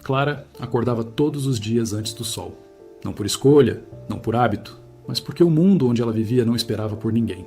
Clara acordava todos os dias antes do sol. Não por escolha, não por hábito, mas porque o mundo onde ela vivia não esperava por ninguém.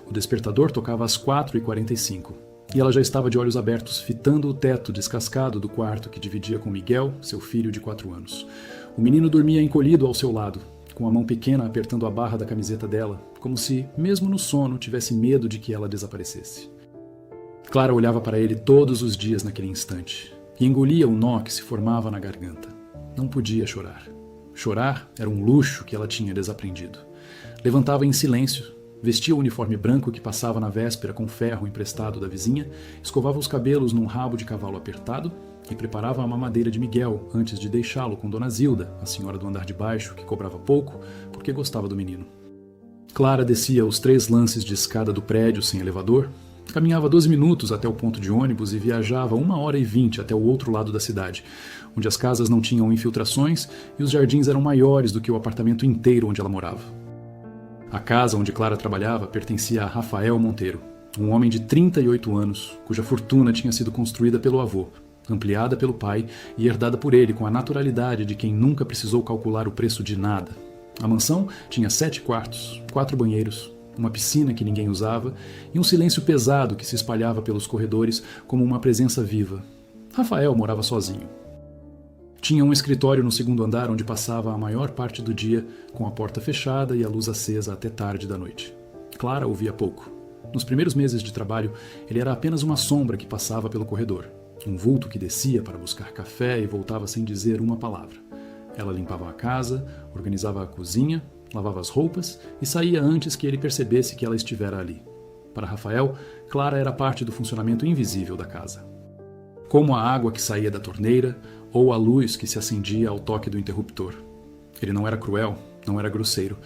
O despertador tocava às 4h45 e ela já estava de olhos abertos, fitando o teto descascado do quarto que dividia com Miguel, seu filho de 4 anos. O menino dormia encolhido ao seu lado, com a mão pequena apertando a barra da camiseta dela, como se, mesmo no sono, tivesse medo de que ela desaparecesse. Clara olhava para ele todos os dias naquele instante e engolia o nó que se formava na garganta. Não podia chorar. Chorar era um luxo que ela tinha desaprendido. Levantava em silêncio, vestia o uniforme branco que passava na véspera com ferro emprestado da vizinha, escovava os cabelos num rabo de cavalo apertado e preparava a mamadeira de Miguel antes de deixá-lo com Dona Zilda, a senhora do andar de baixo, que cobrava pouco porque gostava do menino. Clara descia os 3 lances de escada do prédio sem elevador, caminhava 12 minutos até o ponto de ônibus e viajava 1h20 até o outro lado da cidade, onde as casas não tinham infiltrações e os jardins eram maiores do que o apartamento inteiro onde ela morava. A casa onde Clara trabalhava pertencia a Rafael Monteiro, um homem de 38 anos, cuja fortuna tinha sido construída pelo avô, ampliada pelo pai e herdada por ele com a naturalidade de quem nunca precisou calcular o preço de nada. A mansão tinha 7 quartos, 4 banheiros, uma piscina que ninguém usava e um silêncio pesado que se espalhava pelos corredores como uma presença viva. Rafael morava sozinho. Tinha um escritório no 2º andar onde passava a maior parte do dia com a porta fechada e a luz acesa até tarde da noite. Clara ouvia pouco. Nos primeiros meses de trabalho, ele era apenas uma sombra que passava pelo corredor, um vulto que descia para buscar café e voltava sem dizer uma palavra. Ela limpava a casa, organizava a cozinha, lavava as roupas e saía antes que ele percebesse que ela estivera ali. Para Rafael, Clara era parte do funcionamento invisível da casa. Como a água que saía da torneira ou a luz que se acendia ao toque do interruptor. Ele não era cruel, não era grosseiro,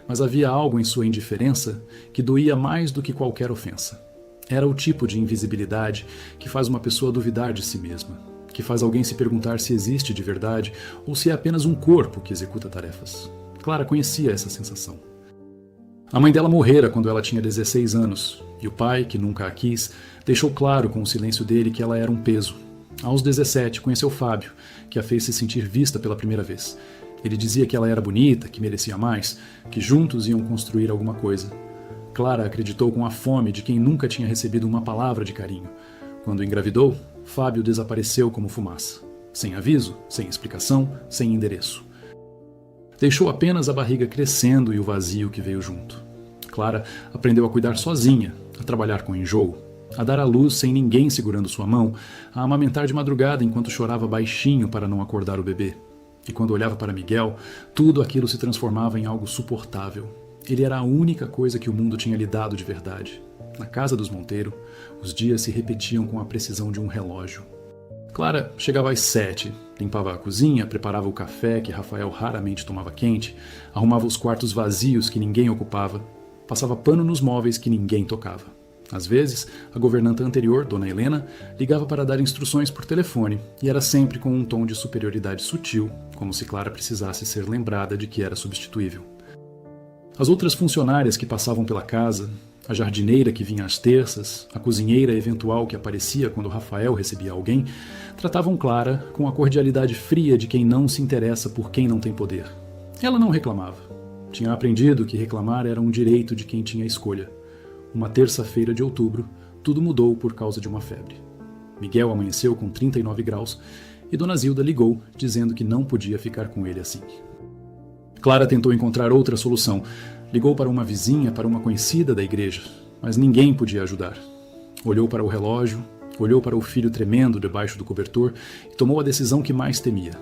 mas havia algo em sua indiferença que doía mais do que qualquer ofensa. Era o tipo de invisibilidade que faz uma pessoa duvidar de si mesma, que faz alguém se perguntar se existe de verdade ou se é apenas um corpo que executa tarefas. Clara conhecia essa sensação. A mãe dela morrera quando ela tinha 16 anos, e o pai, que nunca a quis, deixou claro com o silêncio dele que ela era um peso. Aos 17, conheceu Fábio, que a fez se sentir vista pela primeira vez. Ele dizia que ela era bonita, que merecia mais, que juntos iam construir alguma coisa. Clara acreditou com a fome de quem nunca tinha recebido uma palavra de carinho. Quando engravidou, Fábio desapareceu como fumaça. Sem aviso, sem explicação, sem endereço. Deixou apenas a barriga crescendo e o vazio que veio junto. Clara aprendeu a cuidar sozinha, a trabalhar com enjoo, a dar à luz sem ninguém segurando sua mão, a amamentar de madrugada enquanto chorava baixinho para não acordar o bebê. E quando olhava para Miguel, tudo aquilo se transformava em algo suportável. Ele era a única coisa que o mundo tinha lhe dado de verdade. Na casa dos Monteiro, os dias se repetiam com a precisão de um relógio. Clara chegava às 7, limpava a cozinha, preparava o café que Rafael raramente tomava quente, arrumava os quartos vazios que ninguém ocupava, passava pano nos móveis que ninguém tocava. Às vezes, a governanta anterior, Dona Helena, ligava para dar instruções por telefone e era sempre com um tom de superioridade sutil, como se Clara precisasse ser lembrada de que era substituível. As outras funcionárias que passavam pela casa, a jardineira que vinha às terças, a cozinheira eventual que aparecia quando Rafael recebia alguém, tratavam Clara com a cordialidade fria de quem não se interessa por quem não tem poder. Ela não reclamava. Tinha aprendido que reclamar era um direito de quem tinha escolha. Uma terça-feira de outubro, tudo mudou por causa de uma febre. Miguel amanheceu com 39 graus e Dona Zilda ligou, dizendo que não podia ficar com ele assim. Clara tentou encontrar outra solução. Ligou para uma vizinha, para uma conhecida da igreja, mas ninguém podia ajudar. Olhou para o relógio, olhou para o filho tremendo debaixo do cobertor e tomou a decisão que mais temia.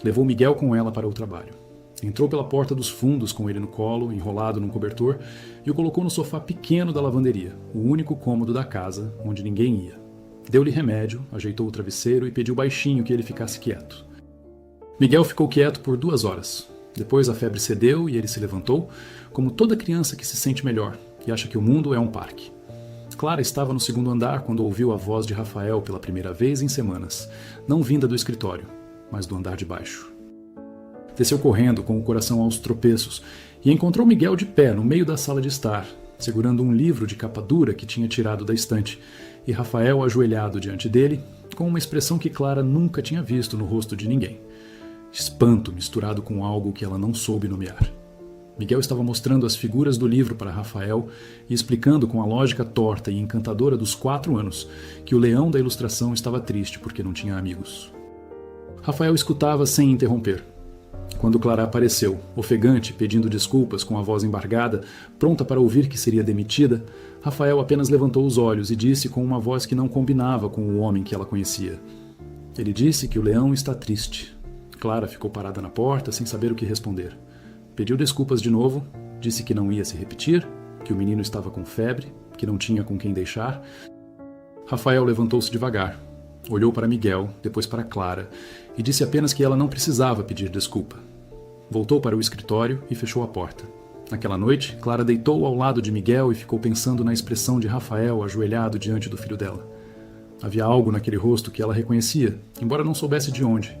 Levou Miguel com ela para o trabalho. Entrou pela porta dos fundos com ele no colo, enrolado num cobertor, e o colocou no sofá pequeno da lavanderia, o único cômodo da casa onde ninguém ia. Deu-lhe remédio, ajeitou o travesseiro e pediu baixinho que ele ficasse quieto. Miguel ficou quieto por 2 horas. Depois a febre cedeu e ele se levantou, como toda criança que se sente melhor e acha que o mundo é um parque. Clara estava no 2º andar quando ouviu a voz de Rafael pela primeira vez em semanas, não vinda do escritório, mas do andar de baixo. Desceu correndo, com o coração aos tropeços, e encontrou Miguel de pé no meio da sala de estar, segurando um livro de capa dura que tinha tirado da estante, e Rafael ajoelhado diante dele, com uma expressão que Clara nunca tinha visto no rosto de ninguém. Espanto misturado com algo que ela não soube nomear. Miguel estava mostrando as figuras do livro para Rafael e explicando com a lógica torta e encantadora dos 4 anos que o leão da ilustração estava triste porque não tinha amigos. Rafael escutava sem interromper. Quando Clara apareceu, ofegante, pedindo desculpas com a voz embargada, pronta para ouvir que seria demitida, Rafael apenas levantou os olhos e disse com uma voz que não combinava com o homem que ela conhecia. Ele disse que o leão está triste. Clara ficou parada na porta sem saber o que responder. Pediu desculpas de novo, disse que não ia se repetir, que o menino estava com febre, que não tinha com quem deixar. Rafael levantou-se devagar, olhou para Miguel, depois para Clara, e disse apenas que ela não precisava pedir desculpa. Voltou para o escritório e fechou a porta. Naquela noite, Clara deitou ao lado de Miguel e ficou pensando na expressão de Rafael ajoelhado diante do filho dela. Havia algo naquele rosto que ela reconhecia, embora não soubesse de onde.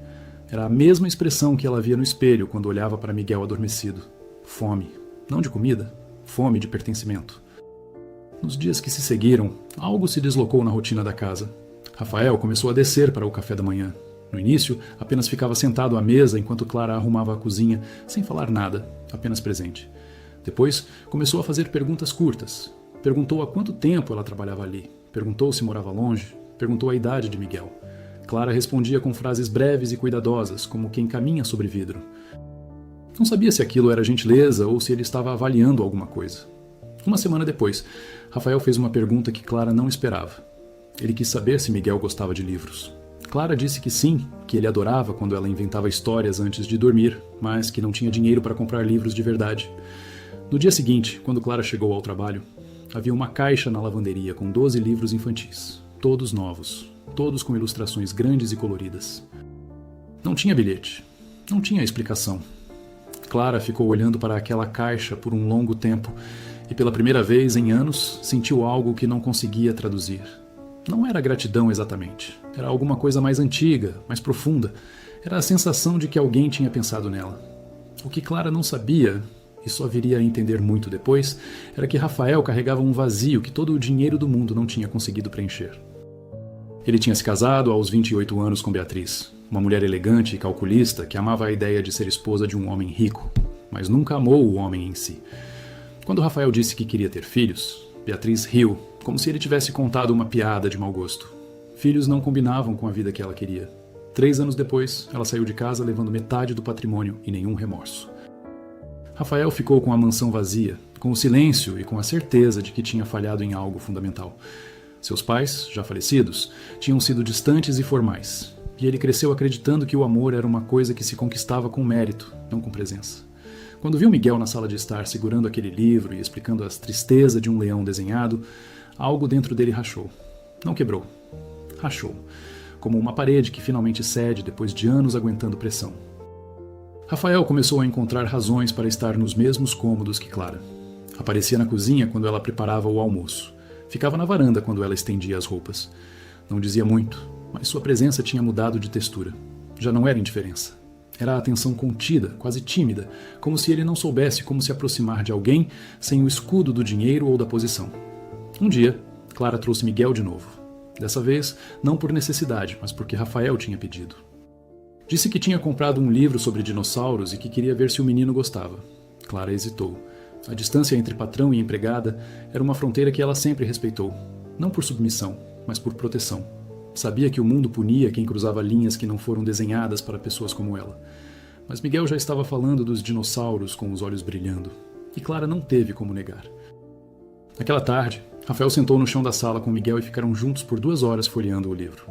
Era a mesma expressão que ela via no espelho quando olhava para Miguel adormecido. Fome. Não de comida, fome de pertencimento. Nos dias que se seguiram, algo se deslocou na rotina da casa. Rafael começou a descer para o café da manhã. No início, apenas ficava sentado à mesa enquanto Clara arrumava a cozinha, sem falar nada, apenas presente. Depois, começou a fazer perguntas curtas. Perguntou há quanto tempo ela trabalhava ali. Perguntou se morava longe. Perguntou a idade de Miguel. Clara respondia com frases breves e cuidadosas, como quem caminha sobre vidro. Não sabia se aquilo era gentileza ou se ele estava avaliando alguma coisa. Uma semana depois, Rafael fez uma pergunta que Clara não esperava. Ele quis saber se Miguel gostava de livros. Clara disse que sim, que ele adorava quando ela inventava histórias antes de dormir, mas que não tinha dinheiro para comprar livros de verdade. No dia seguinte, quando Clara chegou ao trabalho, havia uma caixa na lavanderia com 12 livros infantis, todos novos. Todos com ilustrações grandes e coloridas. Não tinha bilhete. Não tinha explicação. Clara ficou olhando para aquela caixa por um longo tempo e pela primeira vez em anos sentiu algo que não conseguia traduzir. Não era gratidão exatamente. Era alguma coisa mais antiga, mais profunda. Era a sensação de que alguém tinha pensado nela. O que Clara não sabia, e só viria a entender muito depois, era que Rafael carregava um vazio que todo o dinheiro do mundo não tinha conseguido preencher. Ele tinha se casado aos 28 anos com Beatriz, uma mulher elegante e calculista que amava a ideia de ser esposa de um homem rico, mas nunca amou o homem em si. Quando Rafael disse que queria ter filhos, Beatriz riu, como se ele tivesse contado uma piada de mau gosto. Filhos não combinavam com a vida que ela queria. 3 anos depois, ela saiu de casa levando metade do patrimônio e nenhum remorso. Rafael ficou com a mansão vazia, com o silêncio e com a certeza de que tinha falhado em algo fundamental. Seus pais, já falecidos, tinham sido distantes e formais, e ele cresceu acreditando que o amor era uma coisa que se conquistava com mérito, não com presença. Quando viu Miguel na sala de estar segurando aquele livro e explicando as tristezas de um leão desenhado, algo dentro dele rachou. Não quebrou. Rachou, como uma parede que finalmente cede depois de anos aguentando pressão. Rafael começou a encontrar razões para estar nos mesmos cômodos que Clara. Aparecia na cozinha quando ela preparava o almoço. Ficava na varanda quando ela estendia as roupas. Não dizia muito, mas sua presença tinha mudado de textura. Já não era indiferença. Era a atenção contida, quase tímida, como se ele não soubesse como se aproximar de alguém sem o escudo do dinheiro ou da posição. Um dia, Clara trouxe Miguel de novo. Dessa vez, não por necessidade, mas porque Rafael tinha pedido. Disse que tinha comprado um livro sobre dinossauros e que queria ver se o menino gostava. Clara hesitou. A distância entre patrão e empregada era uma fronteira que ela sempre respeitou, não por submissão, mas por proteção. Sabia que o mundo punia quem cruzava linhas que não foram desenhadas para pessoas como ela. Mas Miguel já estava falando dos dinossauros com os olhos brilhando, e Clara não teve como negar. Naquela tarde, Rafael sentou no chão da sala com Miguel e ficaram juntos por 2 horas folheando o livro.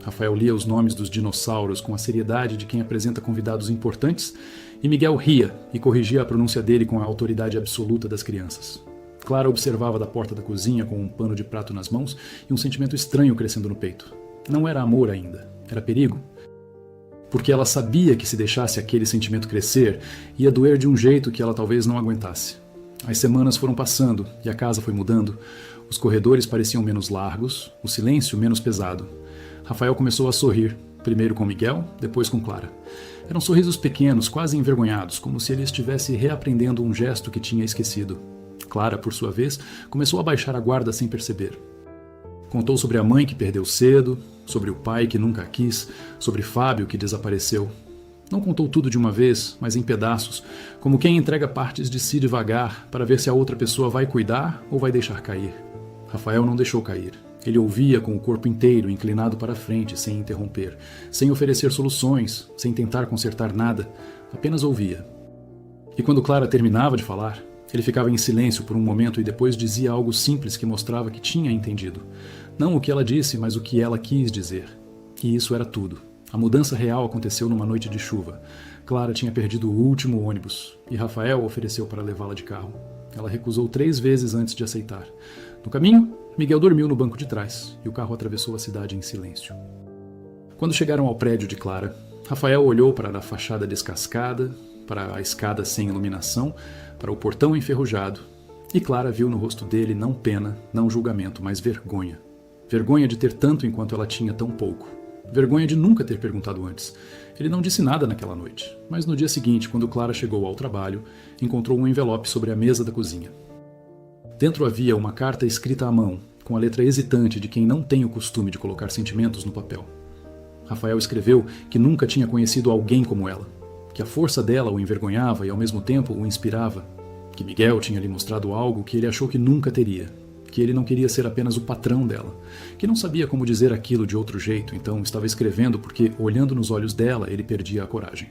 Rafael lia os nomes dos dinossauros com a seriedade de quem apresenta convidados importantes, e Miguel ria e corrigia a pronúncia dele com a autoridade absoluta das crianças. Clara observava da porta da cozinha com um pano de prato nas mãos e um sentimento estranho crescendo no peito. Não era amor ainda, era perigo. Porque ela sabia que se deixasse aquele sentimento crescer, ia doer de um jeito que ela talvez não aguentasse. As semanas foram passando e a casa foi mudando. Os corredores pareciam menos largos, o silêncio menos pesado. Rafael começou a sorrir, primeiro com Miguel, depois com Clara. Eram sorrisos pequenos, quase envergonhados, como se ele estivesse reaprendendo um gesto que tinha esquecido. Clara, por sua vez, começou a baixar a guarda sem perceber. Contou sobre a mãe que perdeu cedo, sobre o pai que nunca quis, sobre Fábio que desapareceu. Não contou tudo de uma vez, mas em pedaços, como quem entrega partes de si devagar para ver se a outra pessoa vai cuidar ou vai deixar cair. Rafael não deixou cair. Ele ouvia com o corpo inteiro inclinado para a frente, sem interromper, sem oferecer soluções, sem tentar consertar nada, apenas ouvia. E quando Clara terminava de falar, ele ficava em silêncio por um momento e depois dizia algo simples que mostrava que tinha entendido. Não o que ela disse, mas o que ela quis dizer. E isso era tudo. A mudança real aconteceu numa noite de chuva. Clara tinha perdido o último ônibus e Rafael ofereceu para levá-la de carro. Ela recusou 3 vezes antes de aceitar. No caminho, Miguel dormiu no banco de trás e o carro atravessou a cidade em silêncio. Quando chegaram ao prédio de Clara, Rafael olhou para a fachada descascada, para a escada sem iluminação, para o portão enferrujado, e Clara viu no rosto dele não pena, não julgamento, mas vergonha. Vergonha de ter tanto enquanto ela tinha tão pouco. Vergonha de nunca ter perguntado antes. Ele não disse nada naquela noite, mas no dia seguinte, quando Clara chegou ao trabalho, encontrou um envelope sobre a mesa da cozinha. Dentro havia uma carta escrita à mão, com a letra hesitante de quem não tem o costume de colocar sentimentos no papel. Rafael escreveu que nunca tinha conhecido alguém como ela, que a força dela o envergonhava e ao mesmo tempo o inspirava, que Miguel tinha lhe mostrado algo que ele achou que nunca teria, que ele não queria ser apenas o patrão dela, que não sabia como dizer aquilo de outro jeito, então estava escrevendo porque, olhando nos olhos dela, ele perdia a coragem.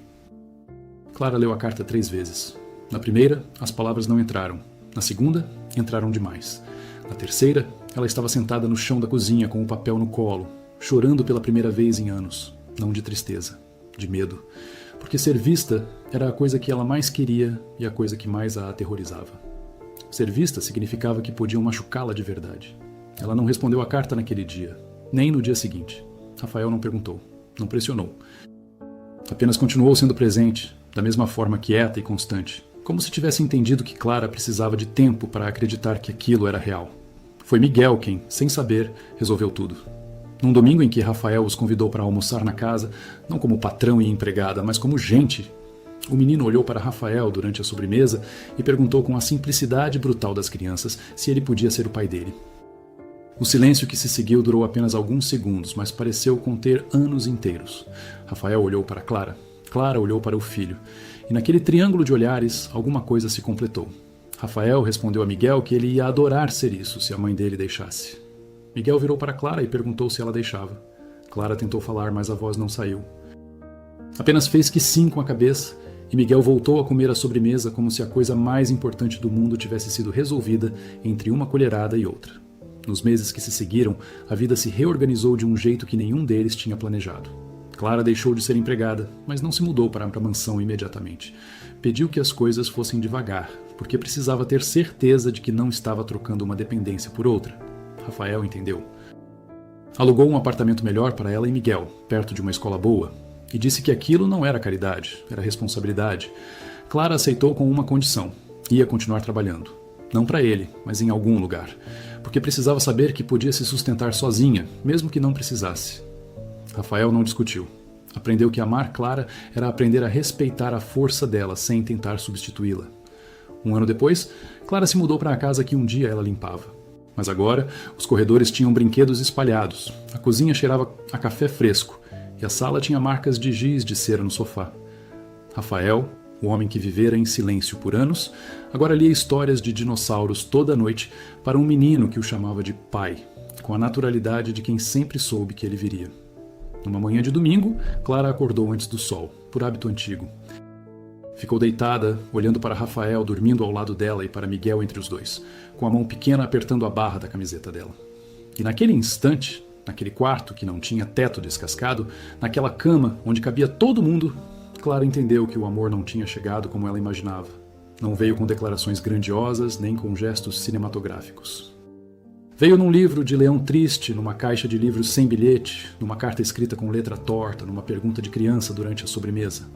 Clara leu a carta 3 vezes. Na primeira, as palavras não entraram. Na segunda, entraram demais. Na terceira, ela estava sentada no chão da cozinha com o papel no colo, chorando pela primeira vez em anos, não de tristeza, de medo, porque ser vista era a coisa que ela mais queria e a coisa que mais a aterrorizava. Ser vista significava que podiam machucá-la de verdade. Ela não respondeu a carta naquele dia, nem no dia seguinte. Rafael não perguntou, não pressionou. Apenas continuou sendo presente, da mesma forma quieta e constante, como se tivesse entendido que Clara precisava de tempo para acreditar que aquilo era real. Foi Miguel quem, sem saber, resolveu tudo. Num domingo em que Rafael os convidou para almoçar na casa, não como patrão e empregada, mas como gente, o menino olhou para Rafael durante a sobremesa e perguntou com a simplicidade brutal das crianças se ele podia ser o pai dele. O silêncio que se seguiu durou apenas alguns segundos, mas pareceu conter anos inteiros. Rafael olhou para Clara, Clara olhou para o filho, e naquele triângulo de olhares, alguma coisa se completou. Rafael respondeu a Miguel que ele ia adorar ser isso se a mãe dele deixasse. Miguel virou para Clara e perguntou se ela deixava. Clara tentou falar, mas a voz não saiu. Apenas fez que sim com a cabeça, e Miguel voltou a comer a sobremesa como se a coisa mais importante do mundo tivesse sido resolvida entre uma colherada e outra. Nos meses que se seguiram, a vida se reorganizou de um jeito que nenhum deles tinha planejado. Clara deixou de ser empregada, mas não se mudou para a mansão imediatamente. Pediu que as coisas fossem devagar, porque precisava ter certeza de que não estava trocando uma dependência por outra. Rafael entendeu. Alugou um apartamento melhor para ela e Miguel, perto de uma escola boa, e disse que aquilo não era caridade, era responsabilidade. Clara aceitou com uma condição: ia continuar trabalhando. Não para ele, mas em algum lugar, porque precisava saber que podia se sustentar sozinha, mesmo que não precisasse. Rafael não discutiu. Aprendeu que amar Clara era aprender a respeitar a força dela sem tentar substituí-la. 1 ano depois, Clara se mudou para a casa que um dia ela limpava. Mas agora, os corredores tinham brinquedos espalhados, a cozinha cheirava a café fresco e a sala tinha marcas de giz de cera no sofá. Rafael, o homem que vivera em silêncio por anos, agora lia histórias de dinossauros toda noite para um menino que o chamava de pai, com a naturalidade de quem sempre soube que ele viria. Numa manhã de domingo, Clara acordou antes do sol, por hábito antigo. Ficou deitada, olhando para Rafael dormindo ao lado dela e para Miguel entre os dois, com a mão pequena apertando a barra da camiseta dela. E naquele instante, naquele quarto que não tinha teto descascado, naquela cama onde cabia todo mundo, Clara entendeu que o amor não tinha chegado como ela imaginava. Não veio com declarações grandiosas nem com gestos cinematográficos. Veio num livro de leão triste, numa caixa de livros sem bilhete, numa carta escrita com letra torta, numa pergunta de criança durante a sobremesa.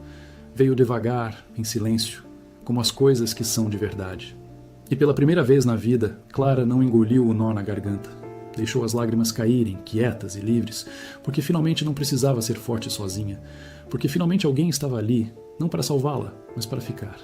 Veio devagar, em silêncio, como as coisas que são de verdade. E pela primeira vez na vida, Clara não engoliu o nó na garganta. Deixou as lágrimas caírem, quietas e livres, porque finalmente não precisava ser forte sozinha, porque finalmente alguém estava ali, não para salvá-la, mas para ficar.